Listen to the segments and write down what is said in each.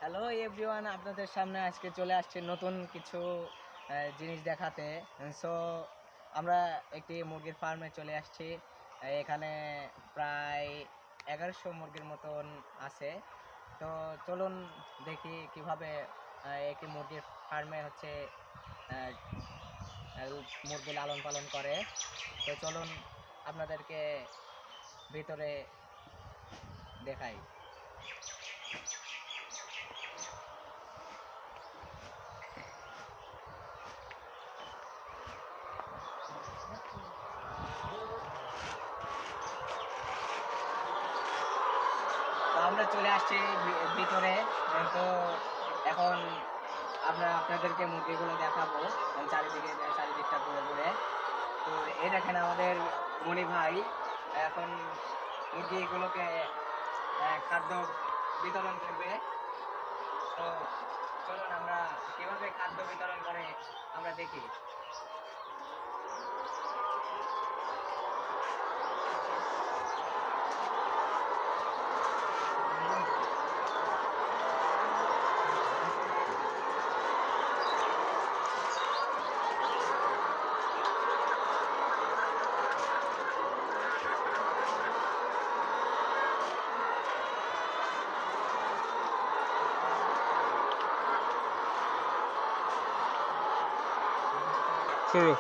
Hello everyone, আপনাদের সামনে আজকে চলে আসছে নতুন কিছু জিনিস দেখাতে। সো আমরা একটি মুরগির ফার্মে চলে আসছি। এখানে প্রায় 1100 মুরগির মতন আছে। তো চলুন দেখি কিভাবে একটি মুরগির ফার্মে হচ্ছে মুরগি লালন পালন করে। তো চলুন আপনাদেরকে ভিতরে দেখাই। আমরা চলে আসছি ভিতরে। তো এখন আপনাদেরকে মুরগিগুলো দেখাবো চারিদিকটা ঘুরে ঘুরে। তো এই দেখেন আমাদের মণি ভাই এখন মুরগিগুলোকে খাদ্য বিতরণ করবে। তো চলুন আমরা কিভাবে খাদ্য বিতরণ করে আমরা দেখি। শুরু।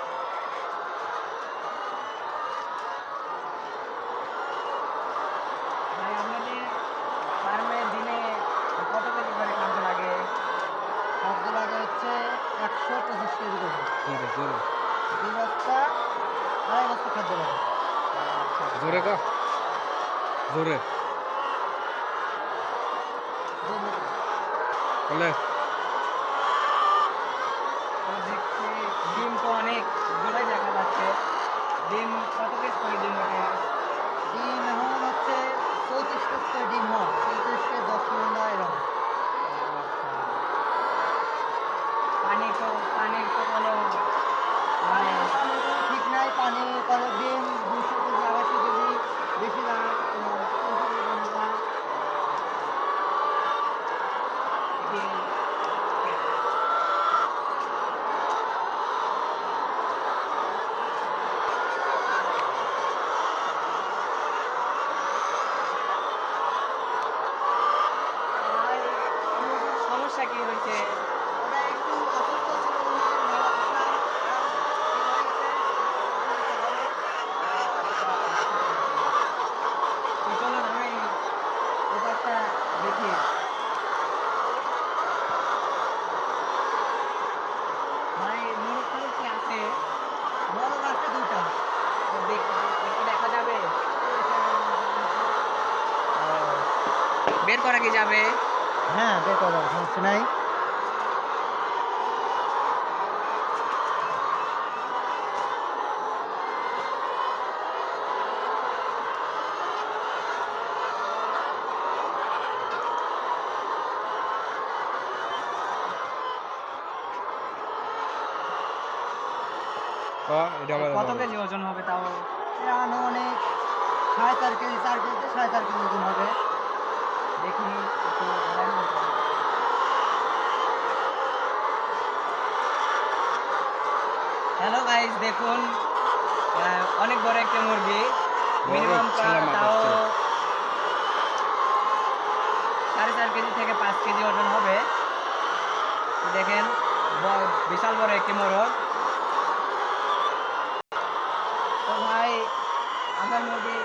ভাই, আপনাদের ফার্মে দিনে কত কেজি করে খাদ্য লাগে? খাদ্য লাগে হচ্ছে 125 কেজি করে। জোরে জোরে 2 বস্তা 2.5 বস্তা খাদ্য লাগে। জোরে কা জোরে বলে। তো দেখছি ডিম তো অনেক দূরে দেখা যাচ্ছে। ডিম কত পিস করে ডিম ওঠে? ডিম এখন হচ্ছে 34 পিস করে ডিম হয়, 34 কে 10 মণ এরকম। পানির তো কোনো মানে পানির কোনো ঠিক নাই, পানি করে ডিম 200 কেজি 250 কেজি বেশি দাম 300 কেজি কম দাম। আর সমস্যা কি হয়েছে? ওটা একটু অসুস্থ ছিল বলে মারা গেছে। তো চলুন আমি ব্যাপারটা দেখি। ভাই মোরগ টোরগ কি আছে? বড় আছে 2টা। তো একটু দেখা যাবে? বের করা কি যাবে? হ্যাঁ, বের করা যাবে, সমস্যা নাই। এটা আমার কত কেজি ওজন হবে তাও? এটা আনুমানিক 4.5 কেজি, 4 কেজিতে 4.5 কেজি ওজন হবে। দেখি একটু ধরেন। হ্যালো গাইস, দেখুন অনেক বড় একটা মুরগি, মিনিমাম তাও 4.5 কেজি থেকে 5 কেজি ওজন হবে। তো দেখেন বিশাল বড় একটি মোরগ। তো ভাই আপনার মুরগি